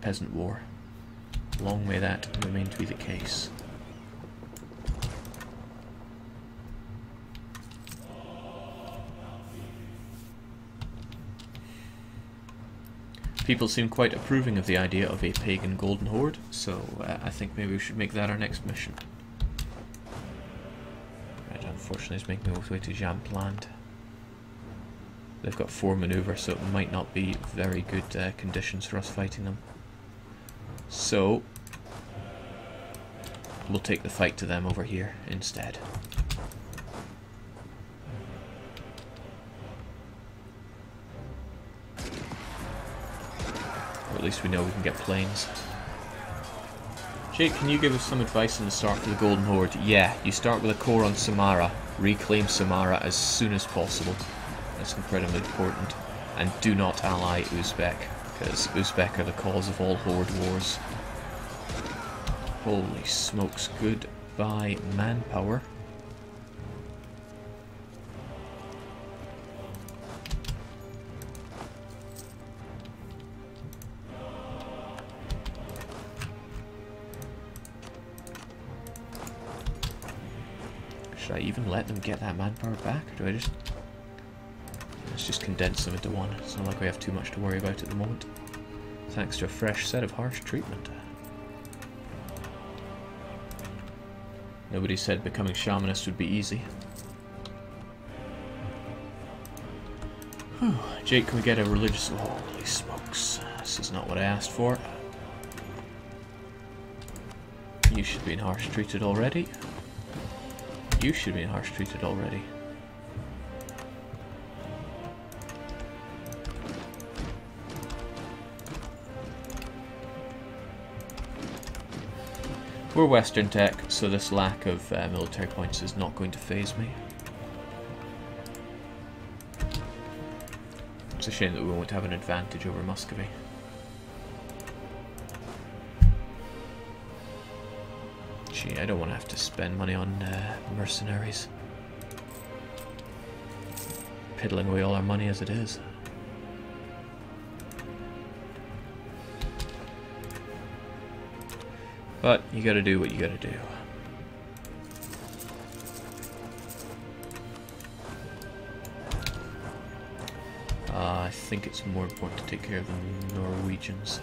peasant war. Long may that remain to be the case. People seem quite approving of the idea of a pagan golden horde, so I think maybe we should make that our next mission. Right, unfortunately it's making me way to Jampland. They've got 4 manoeuvre, so it might not be very good conditions for us fighting them. So we'll take the fight to them over here instead. Or at least we know we can get planes. Jake, can you give us some advice on the start for the Golden Horde? Yeah, you start with a core on Samara. Reclaim Samara as soon as possible. That's incredibly important. And do not ally Uzbek, because Uzbek are the cause of all Horde wars. Holy smokes, goodbye manpower. Should I even let them get that manpower back, or do I just... Let's just condense them into one. It's not like we have too much to worry about at the moment. Thanks to a fresh set of harsh treatment. Nobody said becoming Shamanist would be easy. Whew. Jake, can we get a religious... Holy smokes. This is not what I asked for. You should be harsh treated already. You should be harsh treated already. We're Western tech, so this lack of military points is not going to faze me. It's a shame that we won't have an advantage over Muscovy. Gee, I don't want to have to spend money on mercenaries. Piddling away all our money as it is. But you gotta do what you gotta do. I think it's more important to take care of the Norwegians.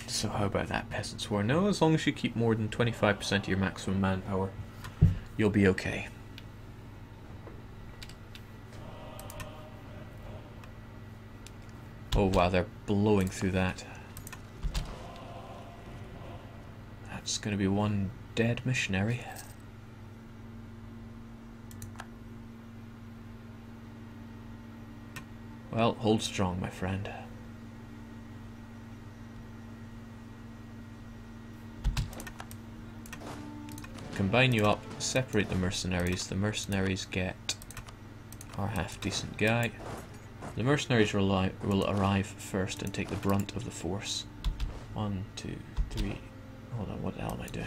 So how about that peasants war? No, as long as you keep more than 25% of your maximum manpower, you'll be okay. Oh wow, they're blowing through that. That's going to be one dead missionary. Well, hold strong, my friend. Combine you up, separate the mercenaries. The mercenaries get our half-decent guy. The mercenaries will arrive first and take the brunt of the force. 1, 2, 3... Hold on, what the hell am I doing?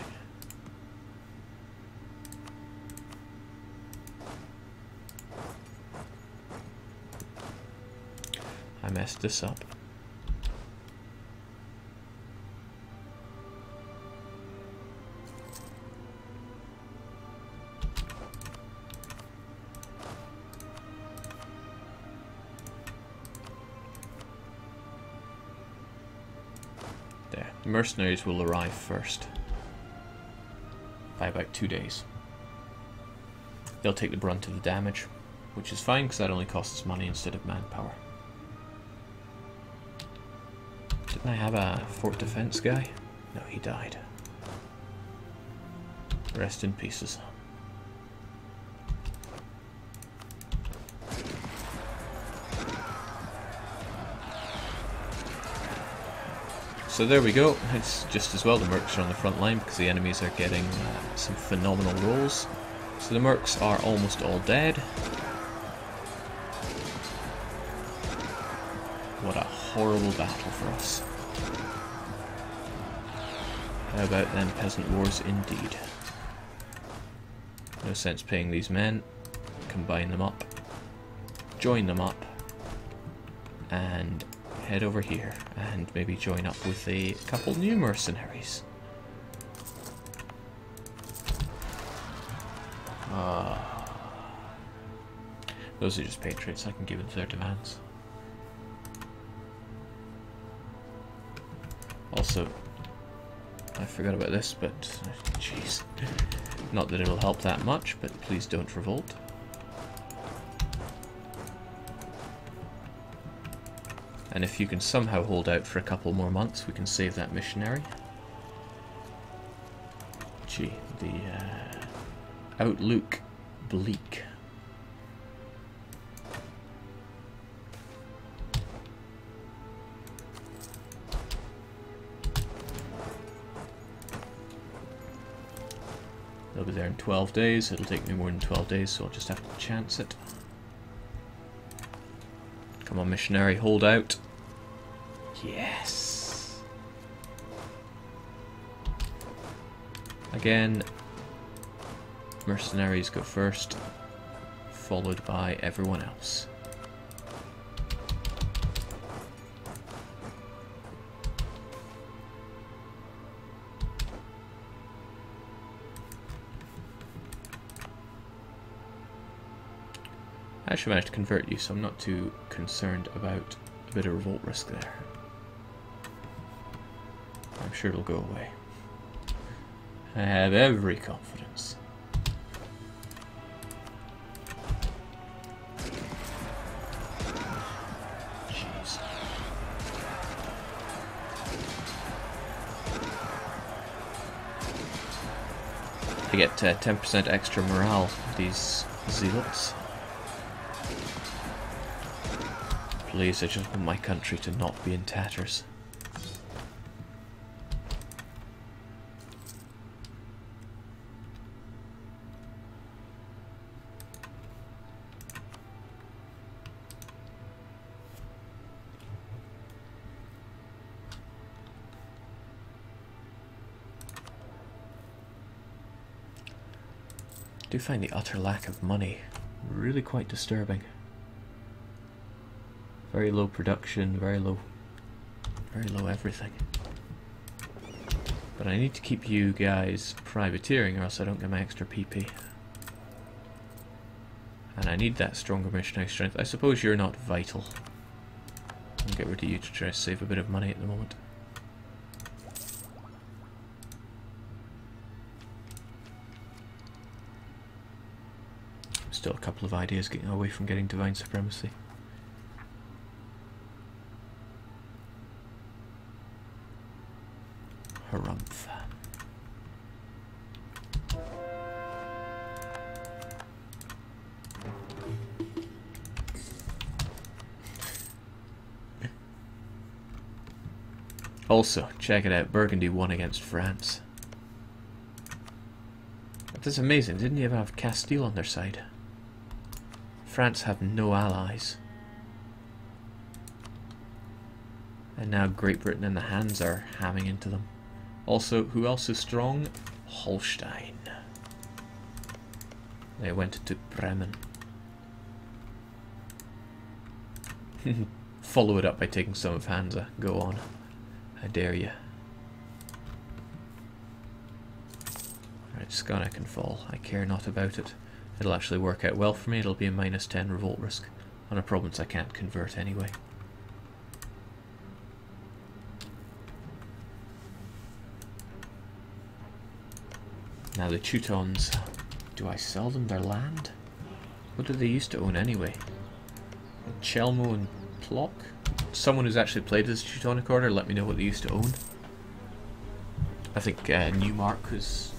I messed this up. There. The mercenaries will arrive first. By about 2 days. They'll take the brunt of the damage, which is fine because that only costs us money instead of manpower. Didn't I have a fort defense guy? No, he died. Rest in pieces. So there we go. It's just as well the mercs are on the front line because the enemies are getting some phenomenal rolls. So the mercs are almost all dead. What a horrible battle for us. How about them peasant wars indeed? No sense paying these men. Combine them up. Join them up. And head over here. And maybe join up with a couple new mercenaries. Those are just patriots. I can give in to their demands. Also, I forgot about this, but jeez, not that it'll help that much, but please don't revolt. And if you can somehow hold out for a couple more months, we can save that missionary. Gee, the outlook bleak. They'll be there in 12 days. It'll take me more than 12 days, so I'll just have to chance it. Come on, missionary, hold out. Yes! Again, mercenaries go first, followed by everyone else. I actually managed to convert you, so I'm not too concerned about a bit of revolt risk there. I'm sure it'll go away. I have every confidence. Jeez. I get 10% extra morale with these zealots. Please, I just want my country to not be in tatters. I do find the utter lack of money really quite disturbing. Very low production, very low everything. But I need to keep you guys privateering or else I don't get my extra PP. And I need that stronger missionary strength. I suppose you're not vital. I'll get rid of you to try to save a bit of money at the moment. Still a couple of ideas getting away from getting divine supremacy. Harumph. Also, check it out, Burgundy won against France. That's amazing, didn't you ever have Castile on their side? France have no allies. And now Great Britain and the Hands are hamming into them. Also, who else is strong? Holstein. They went to Bremen. Follow it up by taking some of Hansa. Go on. I dare you. Alright, Skana can fall. I care not about it. It'll actually work out well for me. It'll be a -10 revolt risk on a province I can't convert anyway. Now the Teutons, do I sell them their land? What did they used to own anyway? Chelmo and Plock? Someone who's actually played as Teutonic Order, let me know what they used to own. I think Newmark was...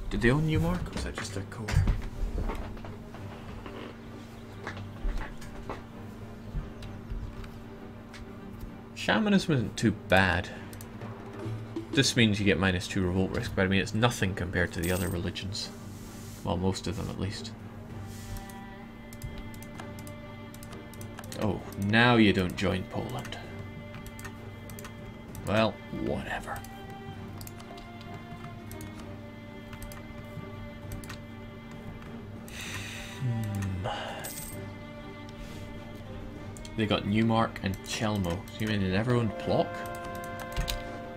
Did they own Newmark, or was that just their core? Shamanism isn't too bad. This means you get -2 revolt risk, but I mean it's nothing compared to the other religions. Well, most of them at least. Oh, now you don't join Poland. Well, whatever. They got Newmark and Chelmo. You mean they never owned Plock?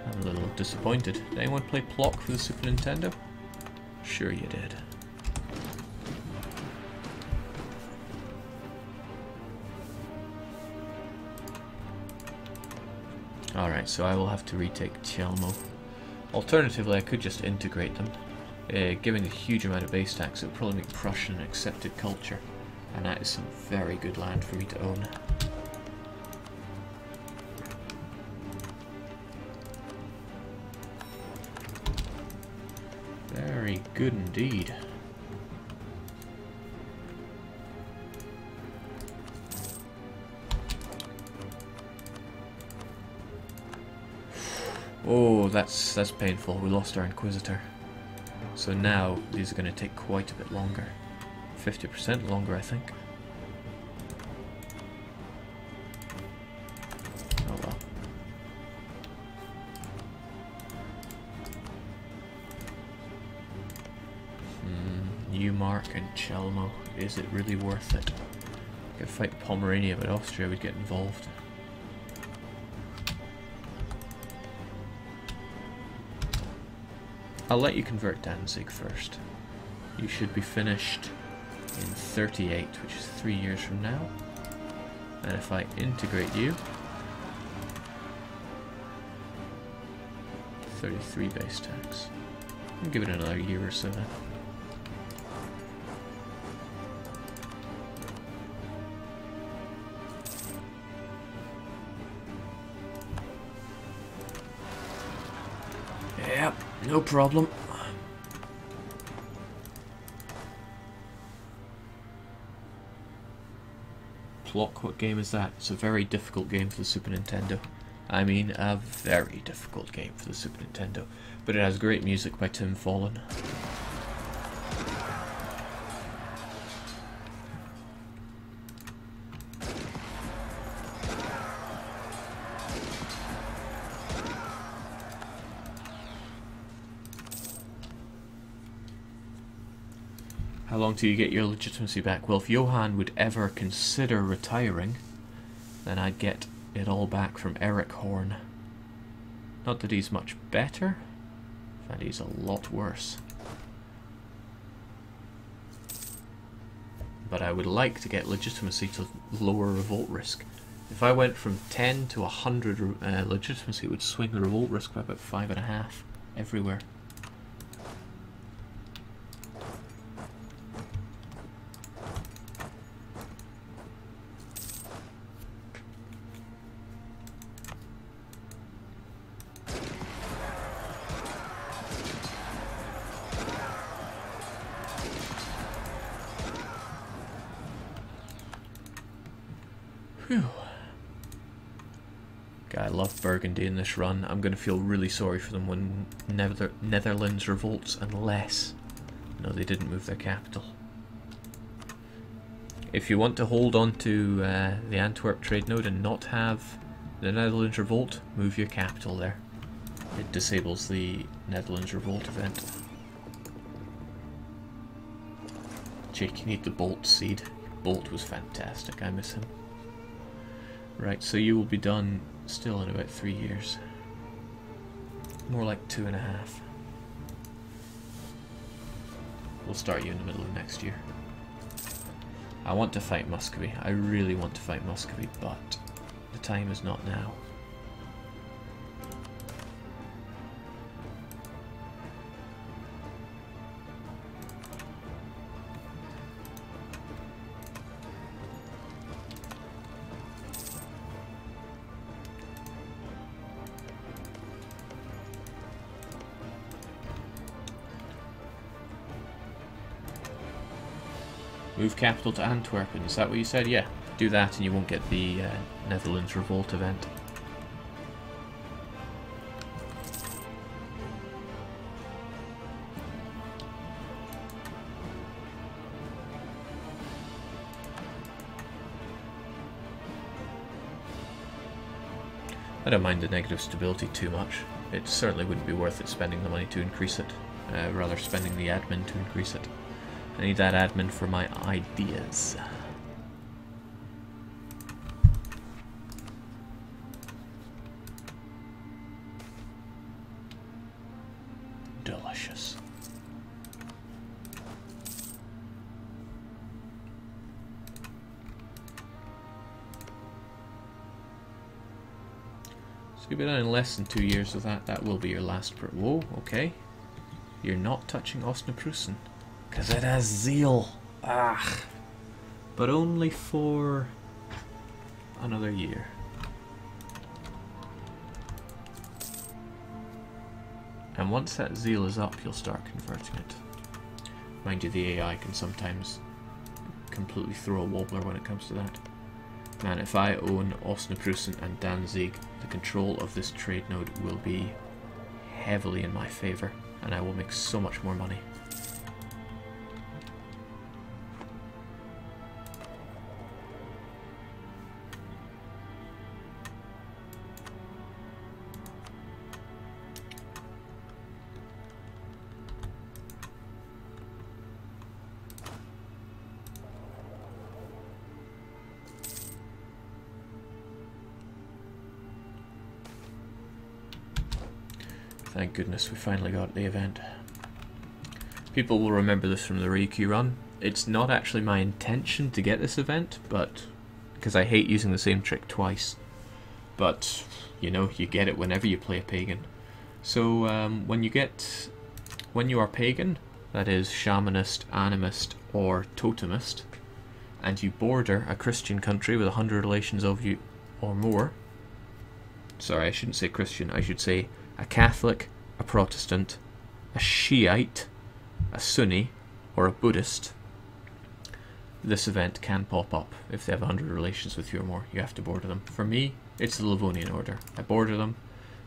I'm a little disappointed. Did anyone play Plock for the Super Nintendo? Sure you did. Alright, so I will have to retake Chelmo. Alternatively, I could just integrate them. Given the huge amount of base tax, it would probably make Prussian an accepted culture. And that is some very good land for me to own. Very good indeed. Oh, that's painful. We lost our Inquisitor. So now these are going to take quite a bit longer. 50% longer, I think. Oh well. Newmark and Chelmo. Is it really worth it? I could fight Pomerania, but Austria would get involved. I'll let you convert Danzig first. You should be finished in 38, which is 3 years from now. And if I integrate you, 33 base tax. I'll give it another year or so then. Yep, no problem. Plock, what game is that? It's a very difficult game for the Super Nintendo. I mean, a very difficult game for the Super Nintendo. But it has great music by Tim Fallon. How long till you get your legitimacy back? Well, if Johann would ever consider retiring, then I'd get it all back from Eric Horn. Not that he's much better, but he's a lot worse. But I would like to get legitimacy to lower revolt risk. If I went from 10 to 100 legitimacy, it would swing the revolt risk by about 5.5 everywhere. Whew. God, I love Burgundy in this run. I'm going to feel really sorry for them when Netherlands revolts, unless... No, they didn't move their capital. If you want to hold on to the Antwerp trade node and not have the Netherlands revolt, move your capital there. It disables the Netherlands revolt event. Jake, you need the Bolt seed. Bolt was fantastic, I miss him. Right, so you will be done still in about 3 years. More like 2.5. We'll start you in the middle of next year. I want to fight Muscovy. I really want to fight Muscovy, but the time is not now. Move capital to Antwerpen, is that what you said? Yeah, do that and you won't get the Netherlands revolt event. I don't mind the negative stability too much. It certainly wouldn't be worth it spending the money to increase it. Rather spending the admin to increase it. I need that admin for my ideas. Delicious. So you'll be done in less than 2 years with that. That will be your last whoa, okay. You're not touching Osnabrücken. Because it has zeal. Ah. But only for another year. And once that zeal is up, you'll start converting it. Mind you, the AI can sometimes completely throw a wobbler when it comes to that. Man, if I own Osnabrücken and Danzig, the control of this trade node will be heavily in my favour, and I will make so much more money. Thank goodness we finally got the event. People will remember this from the Ryukyu run. It's not actually my intention to get this event, but because I hate using the same trick twice. But, you know, you get it whenever you play a pagan. So when you are pagan, that is shamanist, animist, or totemist, and you border a Christian country with 100 relations of you or more. Sorry, I shouldn't say Christian, I should say a Catholic, a Protestant, a Shiite, a Sunni, or a Buddhist. This event can pop up if they have 100 relations with you or more. You have to border them. For me, it's the Livonian order. I border them,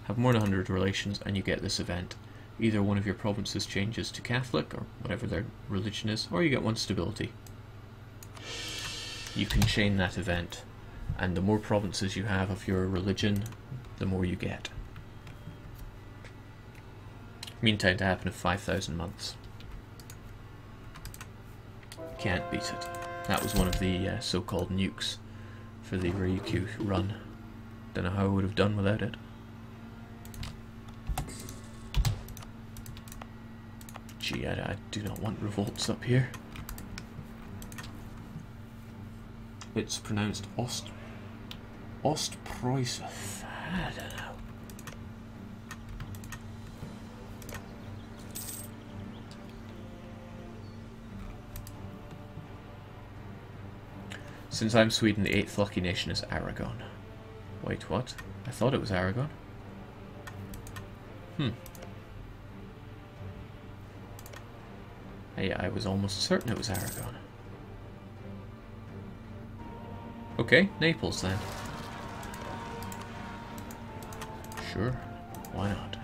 have more than 100 relations, and you get this event. Either one of your provinces changes to Catholic, or whatever their religion is, or you get one stability. You can chain that event, and the more provinces you have of your religion, the more you get. Mean time to happen in 5,000 months. Can't beat it. That was one of the so-called nukes for the Ryukyu run. Don't know how I would have done without it. Gee, I do not want revolts up here. It's pronounced Ostpreußen. I don't know. Since I'm Sweden, the 8th lucky nation is Aragon. Wait, what? I thought it was Aragon. Hey, I was almost certain it was Aragon. Okay, Naples then. Sure, why not?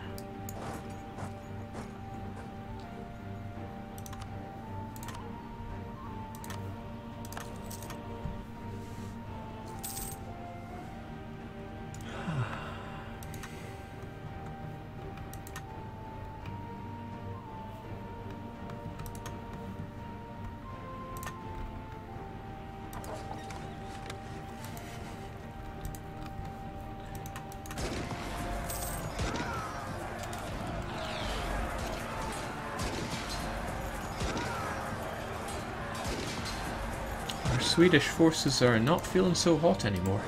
Swedish forces are not feeling so hot anymore.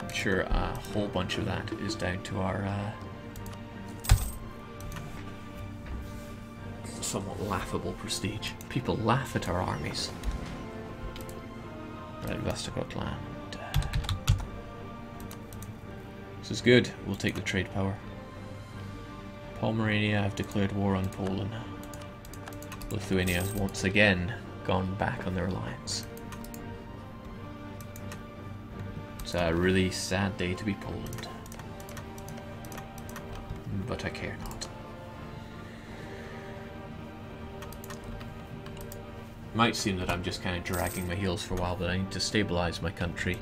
I'm sure a whole bunch of that is down to our somewhat laughable prestige. People laugh at our armies. Right, Västergötland. This is good. We'll take the trade power. Pomerania have declared war on Poland. Lithuania has once again gone back on their alliance. It's a really sad day to be Poland. But I care not. Might seem that I'm just kind of dragging my heels for a while, but I need to stabilize my country,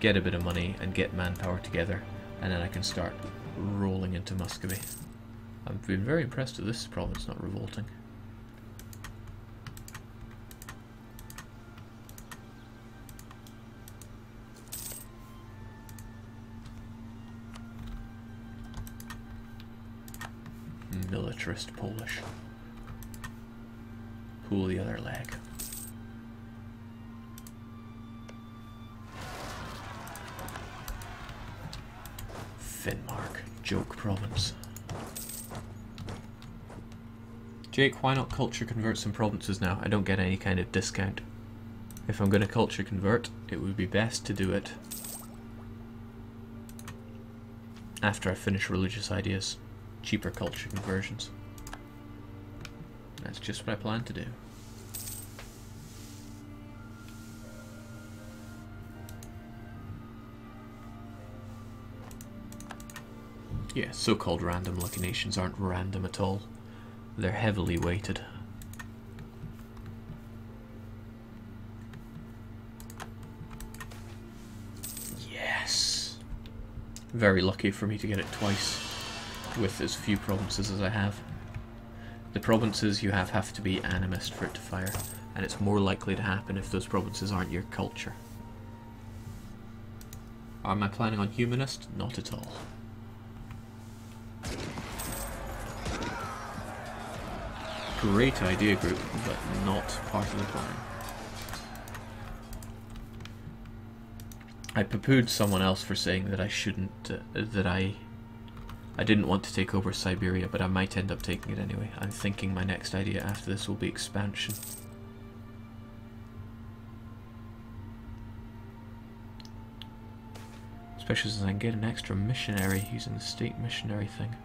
get a bit of money, and get manpower together, and then I can start rolling into Muscovy. I've been very impressed that this province not revolting. Militarist Polish. Pull the other leg. Finnmark, joke province. Jake, why not culture convert some provinces now? I don't get any kind of discount. If I'm going to culture convert, it would be best to do it after I finish religious ideas. Cheaper culture conversions. That's just what I plan to do. Yeah, so-called random lucky nations aren't random at all. They're heavily weighted. Yes! Very lucky for me to get it twice with as few provinces as I have. The provinces you have to be animist for it to fire, and it's more likely to happen if those provinces aren't your culture. Am I planning on humanist? Not at all. Great idea group, but not part of the plan. I poo-pooed someone else for saying that I shouldn't, that I didn't want to take over Siberia, but I might end up taking it anyway. I'm thinking my next idea after this will be expansion. Especially since I can get an extra missionary using the state missionary thing.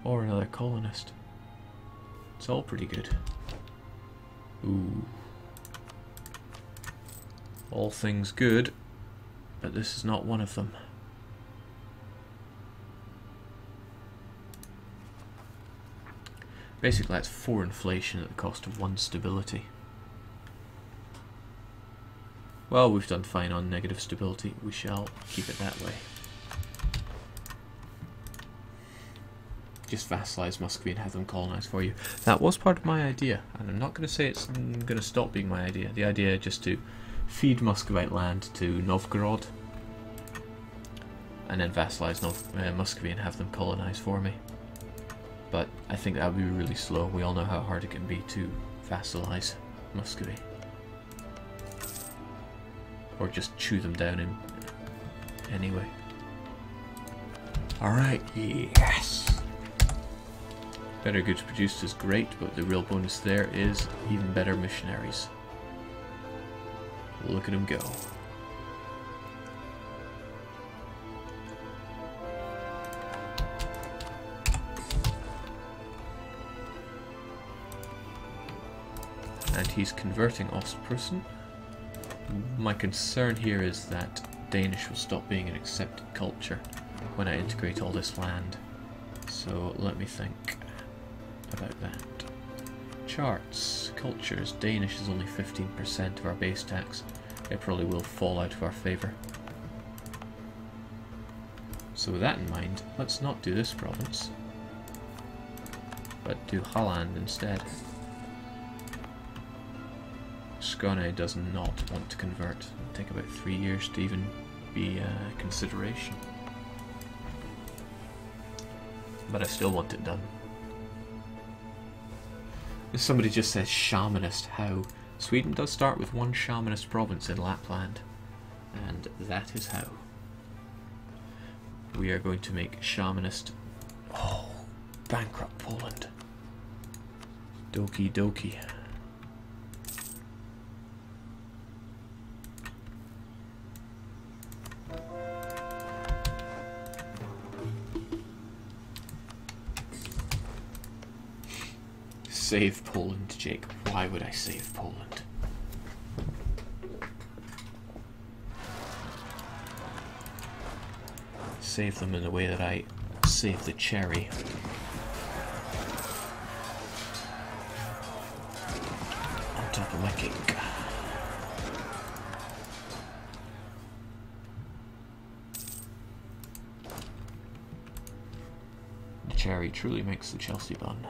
Or another colonist. It's all pretty good. Ooh. All things good, but this is not one of them. Basically, that's 4 inflation at the cost of 1 stability. Well, we've done fine on negative stability. We shall keep it that way. Just vassalize Muscovy and have them colonize for you. That was part of my idea, and I'm not going to say it's going to stop being my idea. The idea just to feed Muscovite land to Novgorod, and then vassalize Muscovy and have them colonize for me. But I think that would be really slow. We all know how hard it can be to vassalize Muscovy. Or just chew them down in anyway. Alright, yes! Better goods produced is great, but the real bonus there is even better missionaries. Look at them go. And he's converting Ostpreußen. My concern here is that Danish will stop being an accepted culture when I integrate all this land. So let me think about that. Charts, cultures, Danish is only 15% of our base tax. It probably will fall out of our favour. So with that in mind, let's not do this province, but do Holland instead. Skåne does not want to convert. It'll take about 3 years to even be a consideration. But I still want it done. Somebody just says Shamanist. How? Sweden does start with 1 Shamanist province in Lapland. And that is how. We are going to make Shamanist... Oh, bankrupt Poland. Doki doki. Save Poland, Jake. Why would I save Poland? Save them in the way that I save the cherry. On top of my cake. Ferry truly makes the Chelsea bun.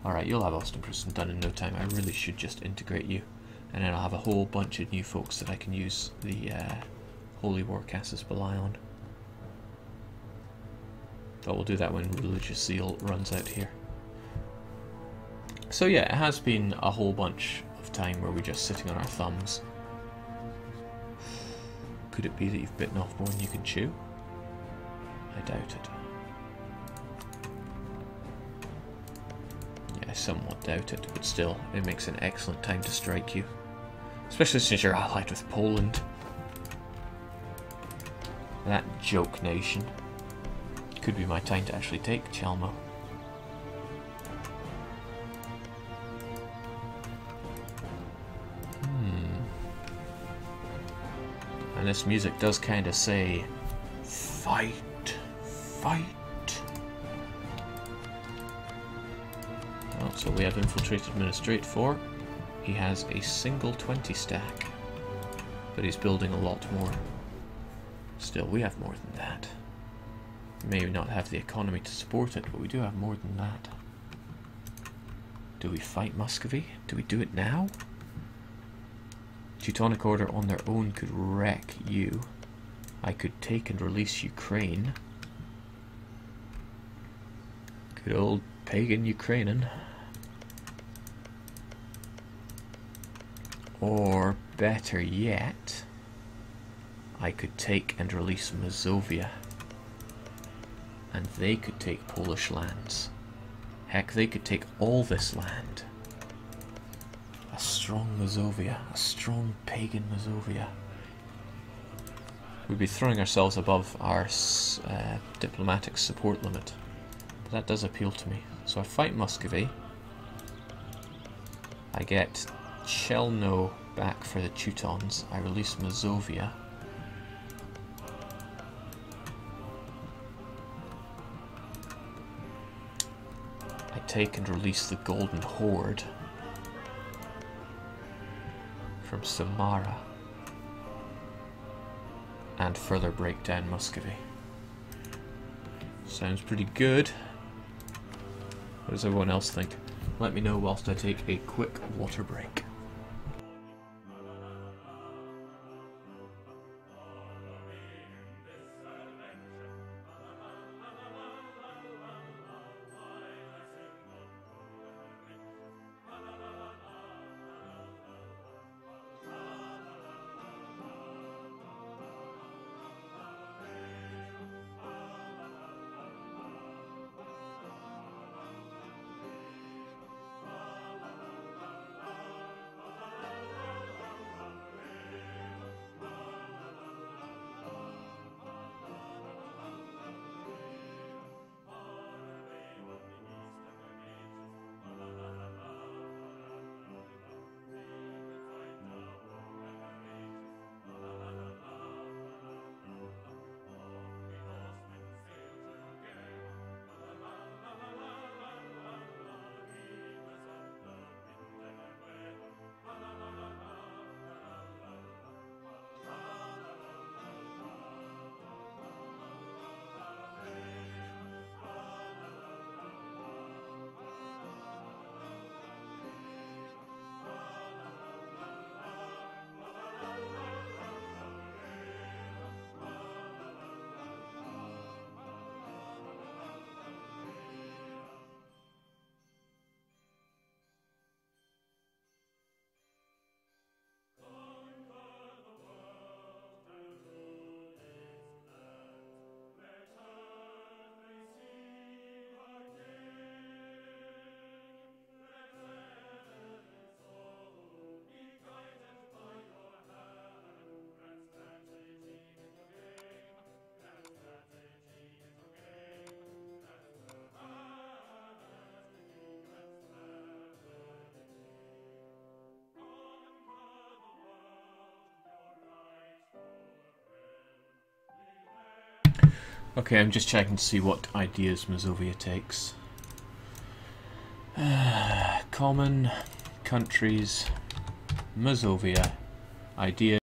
Alright, you'll have Austin Prison done in no time. I really should just integrate you. And then I'll have a whole bunch of new folks that I can use the Holy War Casus Belli on. But we'll do that when Religious Zeal runs out here. So yeah, it has been a whole bunch of time where we're just sitting on our thumbs. Could it be that you've bitten off more than you can chew? I doubt it. Yeah, I somewhat doubt it, but still, it makes an excellent time to strike you. Especially since you're allied with Poland. That joke nation. Could be my time to actually take Chelmo. And this music does kind of say, fight, fight. Well, so we have infiltrated Administrate 4. He has a single 20 stack, but he's building a lot more. Still, we have more than that. May not have the economy to support it, but we do have more than that. Do we fight Muscovy? Do we do it now? Teutonic Order on their own could wreck you. I could take and release Ukraine. Good old pagan Ukrainian. Or, better yet, I could take and release Mazovia. And they could take Polish lands. Heck, they could take all this land. A strong Mazovia, a strong pagan Mazovia. We'd be throwing ourselves above our diplomatic support limit. But that does appeal to me. So I fight Muscovy. I get Chelno back for the Teutons. I release Mazovia. I take and release the Golden Horde from Samara and further break down Muscovy. Sounds pretty good. What does everyone else think? Let me know whilst I take a quick water break. Okay, I'm just checking to see what ideas Mazovia takes. Common, countries, Mazovia, idea.